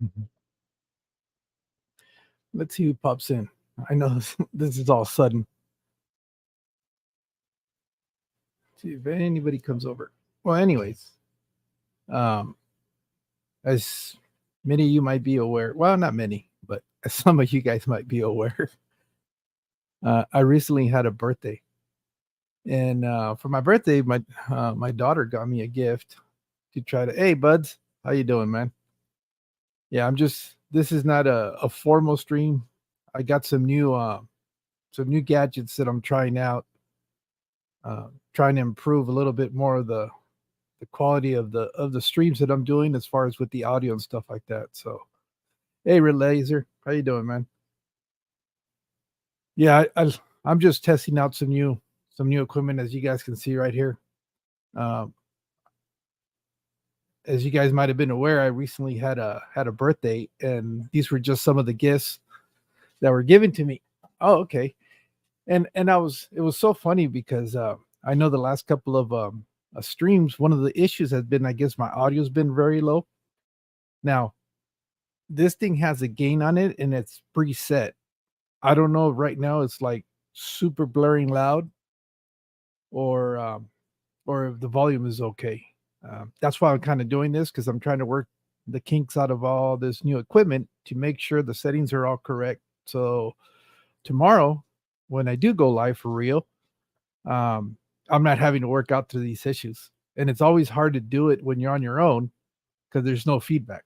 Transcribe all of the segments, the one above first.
Mhm. Let's see who pops in. I know this is all sudden. See if anybody comes over. Well, anyways, um, as many of you might be aware, well, not many, but as some of you guys might be aware, I recently had a birthday, and for my birthday, my daughter got me a gift to try to. Hey, buds, how you doing, man? Yeah, I'm just. This is not a formal stream. I got some new gadgets that I'm trying out, trying to improve a little bit more of the quality of the streams that I'm doing as far as with the audio and stuff like that. So, hey, Red Laser, how you doing, man? Yeah, I'm just testing out some new equipment as you guys can see right here. Um, as you guys might have been aware, I recently had a birthday, and these were just some of the gifts that were given to me. Oh, okay. And I was it was so funny because I know the last couple of streams, one of the issues has been I guess my audio's been very low. Now, this thing has a gain on it and it's preset. I don't know if right now it's like super blaring loud or or if the volume is okay. That's why I'm kind of doing this because I'm trying to work the kinks out of all this new equipment to make sure the settings are all correct. So tomorrow, when I do go live for real, um, I'm not having to work out through these issues. And it's always hard to do it when you're on your own because there's no feedback.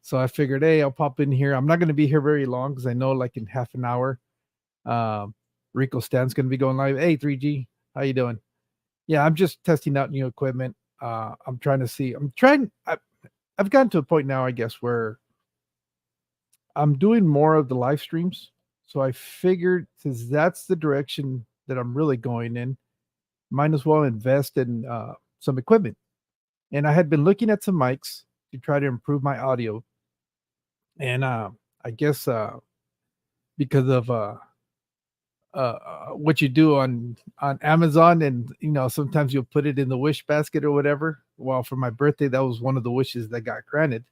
So I figured, hey, I'll pop in here. I'm not going to be here very long because I know like in half an hour, um, Rico Stan's going to be going live. Hey, 3G, how you doing? Yeah, I'm just testing out new equipment. I'm trying to see. I've gotten to a point now, I guess, where I'm doing more of the live streams. So I figured since that's the direction that I'm really going in, might as well invest in some equipment. And I had been looking at some mics to try to improve my audio. And I guess because of what you do on Amazon, and sometimes you'll put it in the wish basket or whatever. Well, for my birthday, that was one of the wishes that got granted.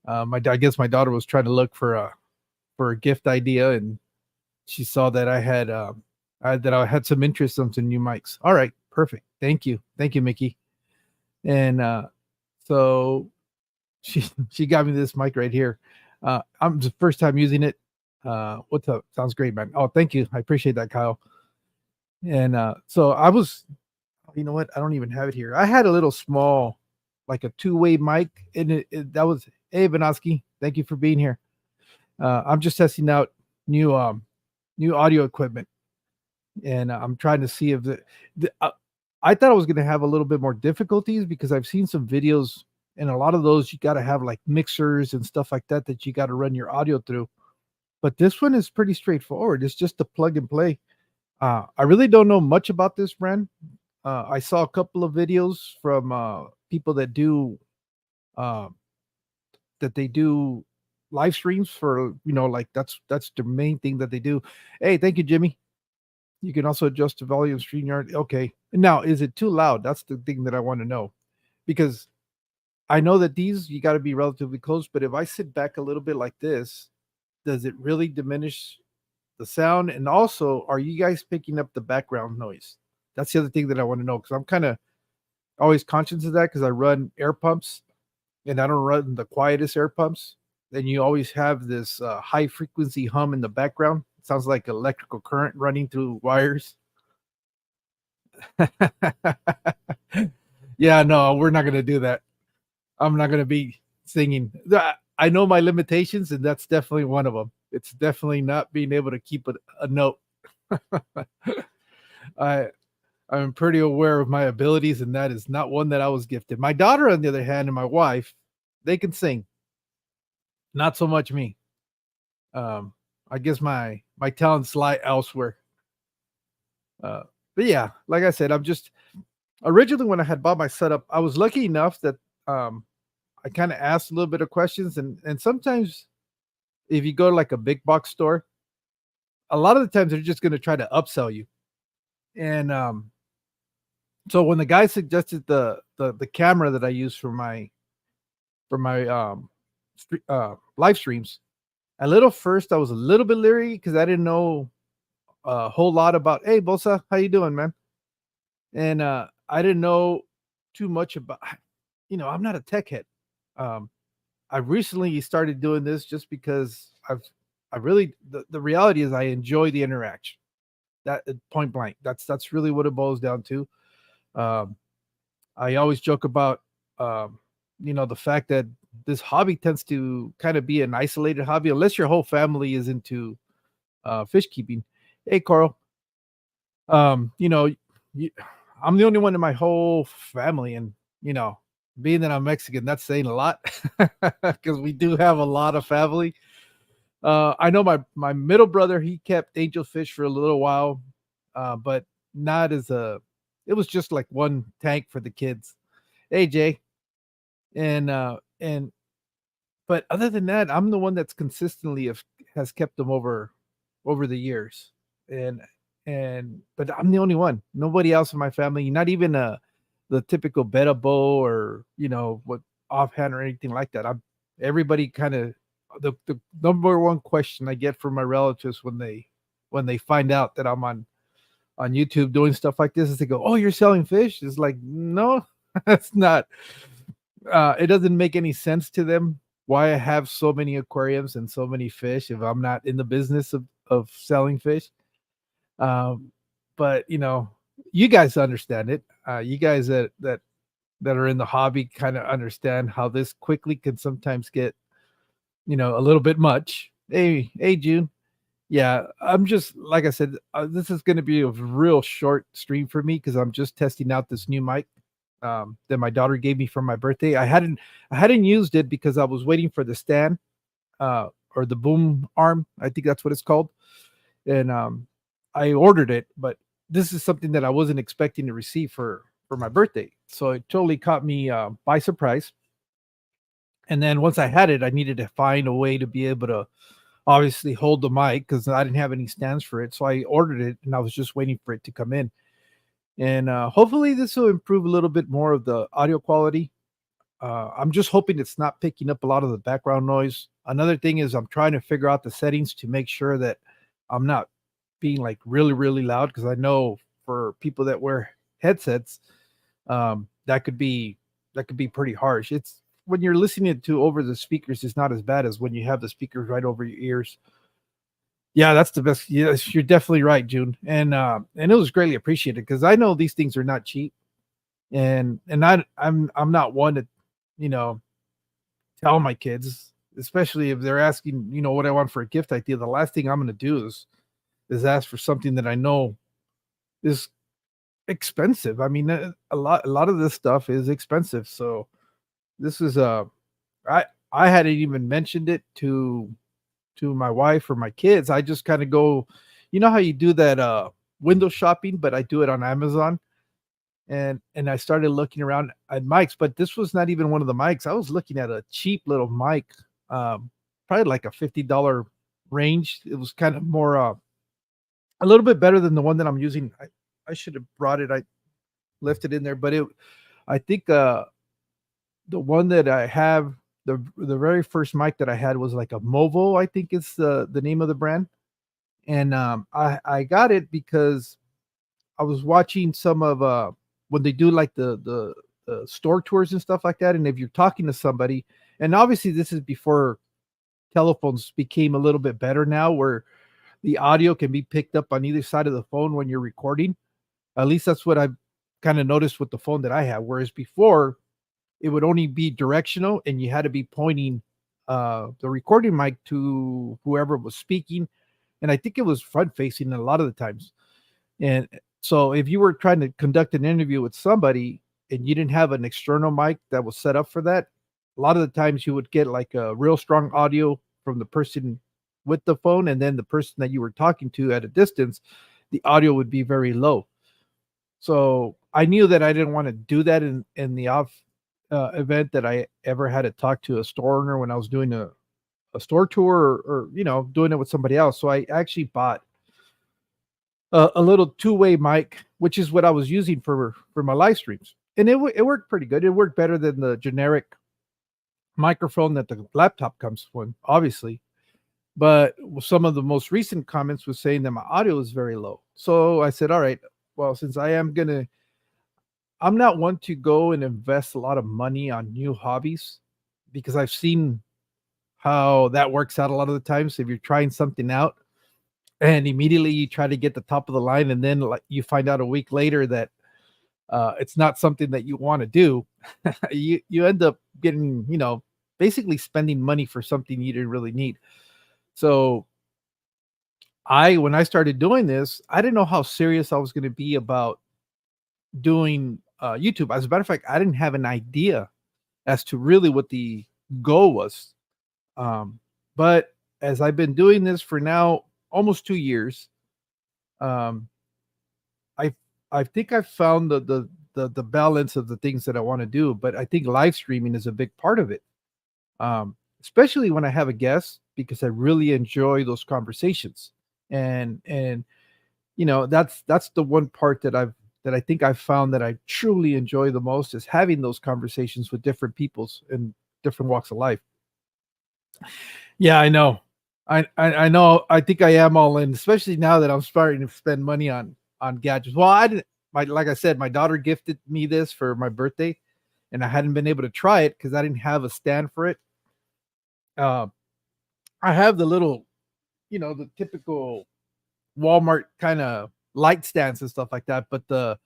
I guess my daughter was trying to look for a gift idea, and she saw that I had some interest in some new mics. All right, perfect. Thank you, Mickey. And so she got me this mic right here. I'm the first time using it. What's up? Sounds great, man. Oh, thank you. I appreciate that, Kyle. And so I was, you know what? I don't even have it here. I had a little small, like a two-way mic, and that was. Hey, Banoski, thank you for being here. I'm just testing out new new audio equipment, and I'm trying to see if the I thought I was going to have a little bit more difficulties because I've seen some videos, and a lot of those you got to have like mixers and stuff like that that you got to run your audio through. But this one is pretty straightforward. It's just a plug and play. I really don't know much about this brand. I saw a couple of videos from people uh, that they do live streams for, like that's the main thing that they do. Hey, thank you, Jimmy. You can also adjust the volume of StreamYard. Okay. Now, is it too loud? That's the thing that I want to know. Because I know that these you got to be relatively close, but if I sit back a little bit like this, does it really diminish the sound? And also, are you guys picking up the background noise? That's the other thing that I want to know because I'm kind of always conscious of that because I run air pumps and I don't run the quietest air pumps. Then you always have this high frequency hum in the background. It sounds like electrical current running through wires. Yeah, no, we're not going to do that. I'm not going to be singing. I know my limitations, and that's definitely one of them. It's definitely not being able to keep a note. I I'm pretty aware of my abilities, and that is not one that I was gifted. My daughter, on the other hand, and my wife, they can sing. Not so much me. Um, I guess my talents lie elsewhere. Uh, but yeah, like I said, I'm just originally when I had bought my setup, I was lucky enough that um, I kind of asked a little bit of questions, and sometimes if you go to like a big box store, a lot of the times they're just going to try to upsell you. And so when the guy suggested the camera that I use for for my live streams. A little first, I was a little bit leery because I didn't know a whole lot about. Hey, Bosa, how you doing, man? And I didn't know too much about. I'm not a tech head. Um, I recently started doing this just because I really the reality is I enjoy the interaction. That point blank. That's really what it boils down to. Um, I always joke about um, the fact that this hobby tends to kind of be an isolated hobby unless your whole family is into fish keeping. Hey, Carl. Um, you know, you, I'm the only one in my whole family, and being that I'm Mexican, that's saying a lot because we do have a lot of family. I know my middle brother, he kept angelfish for a little while, but not as a. It was just like one tank for the kids. Hey, Jay, and but other than that, I'm the one that's consistently has kept them over the years, and but I'm the only one. Nobody else in my family, not even the typical betta bow or what offhand or anything like that. I'm everybody kind of the number one question I get from my relatives when they find out that I'm on YouTube doing stuff like this is they go, "Oh, you're selling fish?" It's like, no, that's not. It doesn't make any sense to them why I have so many aquariums and so many fish if I'm not in the business of selling fish. Um, but you guys understand it. You guys that are in the hobby kind of understand how this quickly can sometimes get a little bit much. Hey, June. Yeah, I'm just like I said, this is going to be a real short stream for me because I'm just testing out this new mic that my daughter gave me for my birthday. I hadn't used it because I was waiting for the stand or the boom arm. I think that's what it's called, and I ordered it, but this is something that I wasn't expecting to receive for my birthday, so it totally caught me by surprise. And then once I had it, I needed to find a way to be able to obviously hold the mic because I didn't have any stands for it. So I ordered it and I was just waiting for it to come in. And hopefully this will improve a little bit more of the audio quality. I'm just hoping it's not picking up a lot of the background noise. Another thing is I'm trying to figure out the settings to make sure that I'm not being like really, really loud because I know for people that wear headsets, that could be pretty harsh. It's when you're listening to over the speakers, it's not as bad as when you have the speakers right over your ears. Yeah, that's the best. Yes, you're definitely right, June. And it was greatly appreciated because I know these things are not cheap. And I'm not one to, you know, tell my kids, especially if they're asking, what I want for a gift idea. The last thing I'm gonna do is ask for something that I know is expensive. I mean, a lot of this stuff is expensive. So this is I I hadn't even mentioned it to my wife or my kids. I just kind of go, how you do that window shopping, but I do it on Amazon. And I started looking around at mics, but this was not even one of the mics. I was looking at a cheap little mic, um, probably like a $50 range. It was kind of more a little bit better than the one that I'm using. I should have brought it. I left it in there, but I think the one that I have, the very first mic that I had was like a Movo, I think it's the name of the brand. And I got it because I was watching some of when they do like the store tours and stuff like that. And if you're talking to somebody, and obviously this is before telephones became a little bit better now, where the audio can be picked up on either side of the phone when you're recording. At least that's what I've kind of noticed with the phone that I have. Whereas before, it would only be directional and you had to be pointing the recording mic to whoever was speaking. And I think it was front facing a lot of the times. And so if you were trying to conduct an interview with somebody and you didn't have an external mic that was set up for that, a lot of the times you would get like a real strong audio from the person with the phone, and then the person that you were talking to at a distance, the audio would be very low. So I knew that I didn't want to do that in the off event that I ever had to talk to a store owner when I was doing a store tour or doing it with somebody else. So I actually bought a little two-way mic, which is what I was using for my live streams, and it worked pretty good. It worked better than the generic microphone that the laptop comes with, obviously. But some of the most recent comments was saying that my audio is very low. So I said, all right, well, since I'm not one to go and invest a lot of money on new hobbies because I've seen how that works out a lot of the times. If you're trying something out and immediately you try to get the top of the line, and then like you find out a week later that it's not something that you want to do, you end up getting, basically spending money for something you didn't really need. So when I started doing this, I didn't know how serious I was going to be about doing YouTube. As a matter of fact, I didn't have an idea as to really what the goal was. Um, but as I've been doing this for now almost 2 years, um, I I think I've found the balance of the things that I want to do. But I think live streaming is a big part of it, especially when I have a guest, because I really enjoy those conversations. And that's the one part that I think I've found that I truly enjoy the most is having those conversations with different peoples in different walks of life. Yeah, I know. I know. I think I am all in, especially now that I'm starting to spend money on gadgets. Well, I didn't. My Like I said, my daughter gifted me this for my birthday, and I hadn't been able to try it because I didn't have a stand for it. Uh, I have the little, the typical Walmart kind of light stands and stuff like that, but the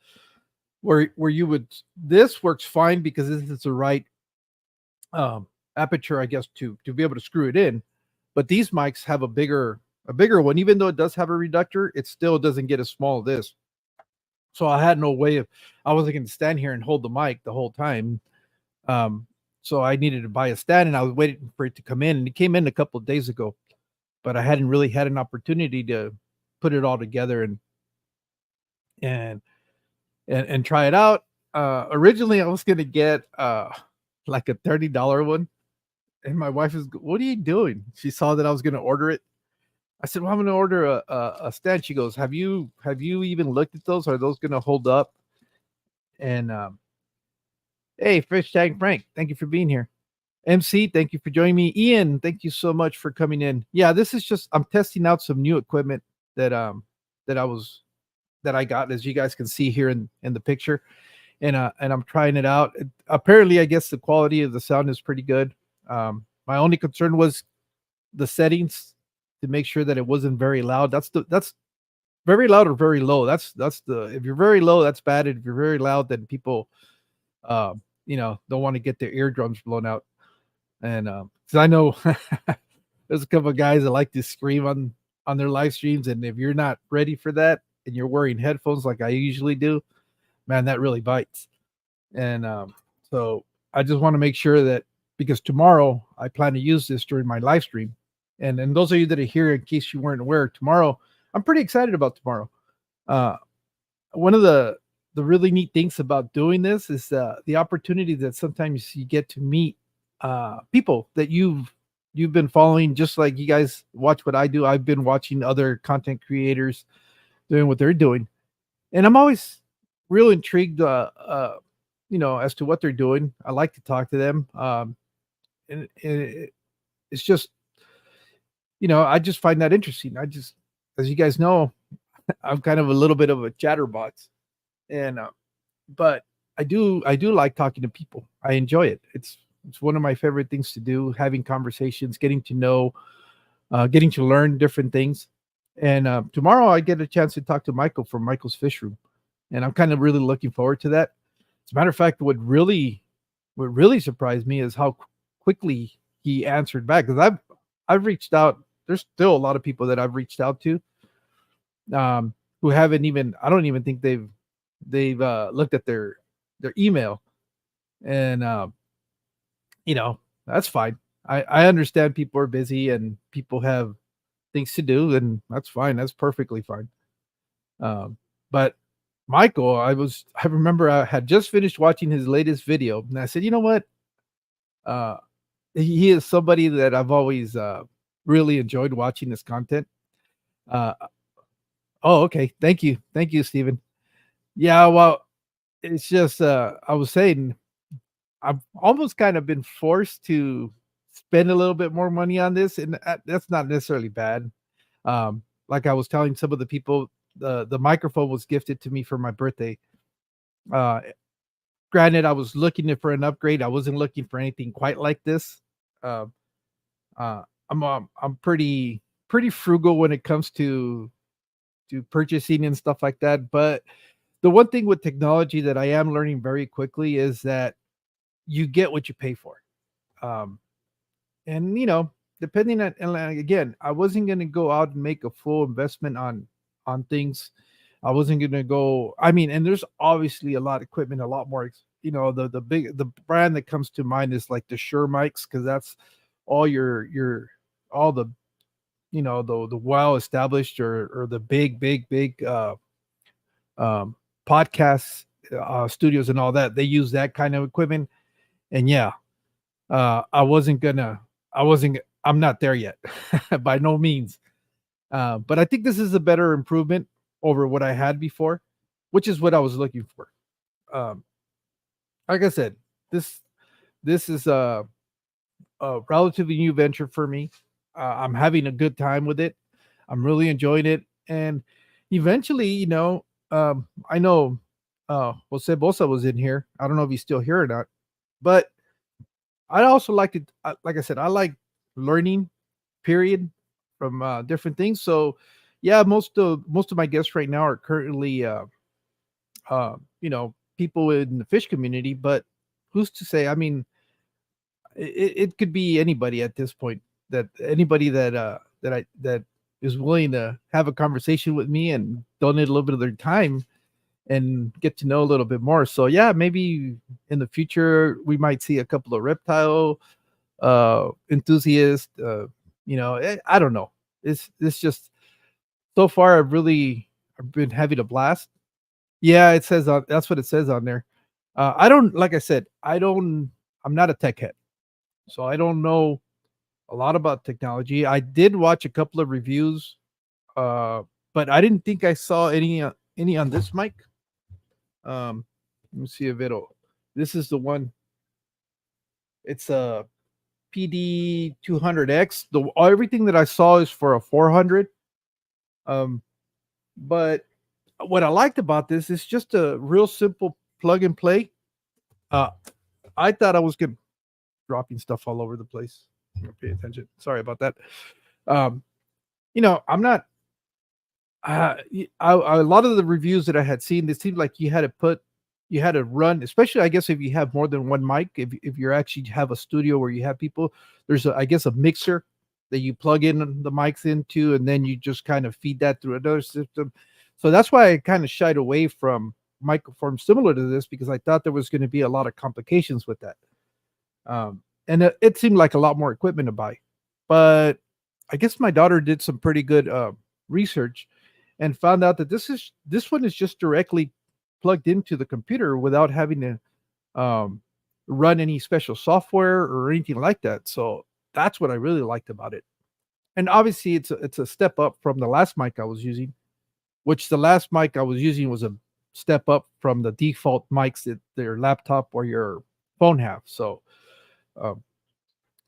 where you would this works fine because this is the right aperture, I guess, to be able to screw it in. But these mics have a bigger one, even though it does have a reductor, it still doesn't get as small as this. So I had no way of I wasn't going to stand here and hold the mic the whole time. Um, so I needed to buy a stand, and I was waiting for it to come in, and it came in a couple of days ago, but I hadn't really had an opportunity to put it all together and and try it out. Originally, I was gonna get like a $30 one, and my wife is, "What are you doing?" She saw that I was gonna order it. I said, "Well, I'm gonna order a stand." She goes, "Have you even looked at those? Are those gonna hold up?" And hey, Fish Tank Frank, thank you for being here. MC, thank you for joining me. Ian, thank you so much for coming in. Yeah, this is just I'm testing out some new equipment that that I was that I got, as you guys can see here in the picture, and I'm trying it out. Apparently, I guess the quality of the sound is pretty good. My only concern was the settings to make sure that it wasn't very loud. That's very loud or very low. That's the If you're very low, that's bad. And if you're very loud, then people don't want to get their eardrums blown out. And because I know there's a couple of guys that like to scream on their live streams, and if you're not ready for that and you're wearing headphones like I usually do, man, that really bites. And so I just want to make sure that, because tomorrow I plan to use this during my live stream. And those of you that are here, in case you weren't aware, tomorrow I'm pretty excited about tomorrow. Uh, One of the really neat things about doing this is the opportunity that sometimes you get to meet people that you've been following, just like you guys watch what I do. I've been watching other content creators doing what they're doing, and I'm always real intrigued, as to what they're doing. I like to talk to them, and it's just, I just find that interesting. As you guys know, I'm kind of a little bit of a chatterbox, and but I do like talking to people. I enjoy it. It's one of my favorite things to do, having conversations, getting to learn different things. And tomorrow I get a chance to talk to Michael from Michael's Fish Room, and I'm kind of really looking forward to that. As a matter of fact, what really surprised me is how quickly he answered back, because I've reached out. There's still a lot of people that I've reached out to, who haven't even I don't even think they've looked at their email. And that's fine. I understand people are busy and people have things to do, and that's fine. That's perfectly fine. But Michael, I remember I had just finished watching his latest video, and I said, you know what? Uh, he is somebody that I've always really enjoyed watching his content. Uh, oh, okay. Thank you, Stephen. Yeah, well, it's just I was saying, I've almost kind of been forced to spend a little bit more money on this, and that's not necessarily bad. Like I was telling some of the people, the microphone was gifted to me for my birthday. Uh, Granted, I was looking for an upgrade. I wasn't looking for anything quite like this. Uh, I'm pretty frugal when it comes to purchasing and stuff like that. But the one thing with technology that I am learning very quickly is that you get what you pay for. Um, and depending on, and like, again, I wasn't going to go out and make a full investment on things. I wasn't going to go. I mean, and there's obviously a lot of equipment, a lot more. The brand that comes to mind is like the Shure mics, because that's all all the the well established, or the big um podcasts studios and all that. They use that kind of equipment. And yeah, I wasn't gonna I wasn't I'm not there yet by no means. But I think this is a better improvement over what I had before, which is what I was looking for. Um, like I said, this this is a relatively new venture for me. I'm having a good time with it. I'm really enjoying it, and eventually, I know Jose Bosa was in here. I don't know if he's still here or not, but I also like to, like I said, I like learning. Period, from different things. So, yeah, most of my guests right now are currently, people in the fish community. But who's to say? I mean, it could be anybody at this point. That anybody that is willing to have a conversation with me and donate a little bit of their time and get to know a little bit more. So yeah, maybe in the future we might see a couple of reptile enthusiasts. I don't know. It's just, so far I've been having a blast. Yeah, it says on that's what it says on there. I don't Like I said, I'm not a tech head, so I don't know a lot about technology. I did watch a couple of reviews, uh, but I didn't think I saw any on this mic. Let me see if it'll. This is the one. It's a PD 200X. The Everything that I saw is for a 400. Um, but what I liked about this is just a real simple plug and play. Uh, I thought I was good dropping stuff all over the place. Pay attention. Sorry about that. Um, I'm not. A lot of the reviews that I had seen, it seemed like you had to run, especially I guess if you have more than one mic. If you actually have a studio where you have people, there's I guess a mixer that you plug in the mics into, and then you just kind of feed that through another system. So that's why I kind of shied away from microforms similar to this, because I thought there was going to be a lot of complications with that. And it seemed like a lot more equipment to buy. But I guess my daughter did some pretty good research and found out that this one is just directly plugged into the computer without having to run any special software or anything like that. So that's what I really liked about it. And obviously, it's a step up from the last mic I was using, which the last mic I was using was a step up from the default mics that their laptop or your phone have. So, um,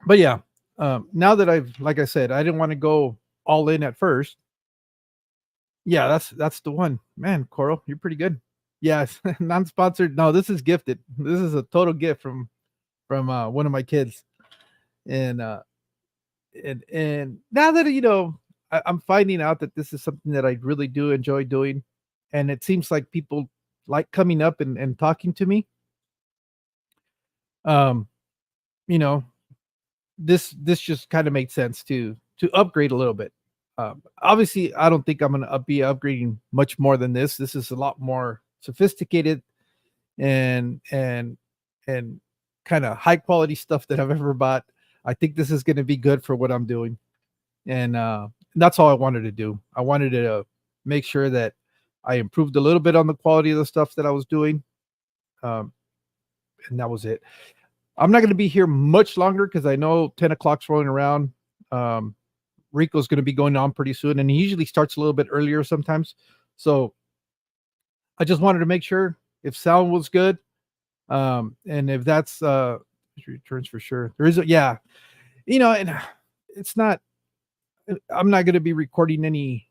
but yeah, now that like I said, I didn't want to go all in at first. Yeah, that's the one. Man, Coral, you're pretty good. Yes, non-sponsored. No, this is gifted. This is a total gift from one of my kids. And and now that I'm finding out that this is something that I really do enjoy doing, and it seems like people like coming up and talking to me. Um, you know, this just kind of makes sense to upgrade a little bit. Obviously, I don't think I'm gonna be upgrading much more than this. This is a lot more sophisticated and and kind of high quality stuff that I've ever bought. I think this is going to be good for what I'm doing, and that's all I wanted to do. I wanted to make sure that I improved a little bit on the quality of the stuff that I was doing, um, and that was it. I'm not going to be here much longer because I know 10 o'clock's rolling around. Um, Rico's going to be going on pretty soon, and he usually starts a little bit earlier sometimes. So I just wanted to make sure if sound was good, And if that's returns for sure, there is a, yeah, and it's not. I'm not going to be recording any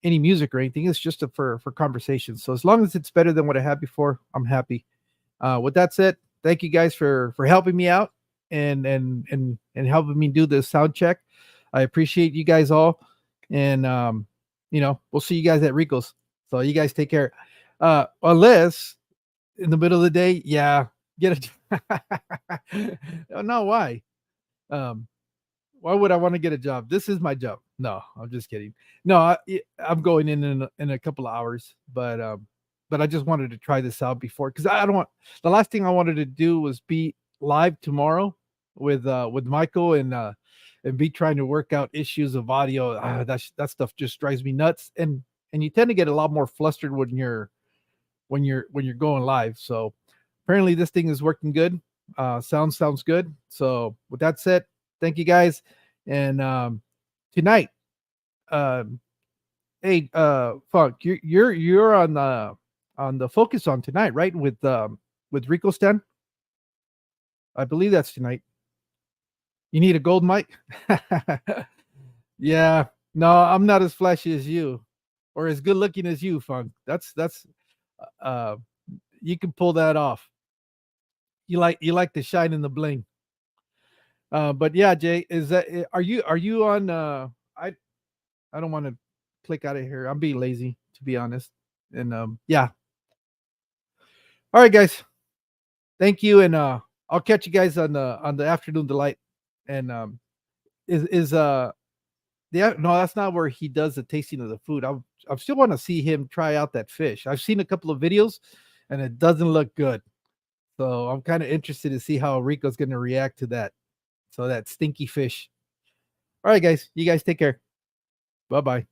music or anything. It's just for conversation. So as long as it's better than what I had before, I'm happy. With that said, thank you guys for helping me out and helping me do this sound check. I appreciate you guys all, and we'll see you guys at Rico's. So you guys take care. Unless in the middle of the day, yeah, get a. No, why? Um, why would I want to get a job? This is my job. No, I'm just kidding. No, I'm going in a couple of hours, but I just wanted to try this out before because I don't want the last thing I wanted to do was be live tomorrow with Michael and be trying to work out issues of audio. That stuff just drives me nuts, and you tend to get a lot more flustered when you're going live. So apparently this thing is working good. Sounds good. So with that said, thank you guys. And tonight, um, hey, Funk, you're on the Focus on tonight, right? With Rico Stan. I believe that's tonight. You need a gold mic. Yeah. No, I'm not as flashy as you, or as good looking as you, Funk. That's uh, you can pull that off. You like the shine and the bling. But yeah, Jay, are you on? I don't want to click out of here. I'm being lazy, to be honest. And yeah. All right, guys. Thank you, and I'll catch you guys on the afternoon delight. And is yeah, no, that's not where he does the tasting of the food. I still want to see him try out that fish. I've seen a couple of videos, and it doesn't look good. So I'm kind of interested to see how Rico's going to react to that. So that stinky fish. All right, guys. You guys take care. Bye bye.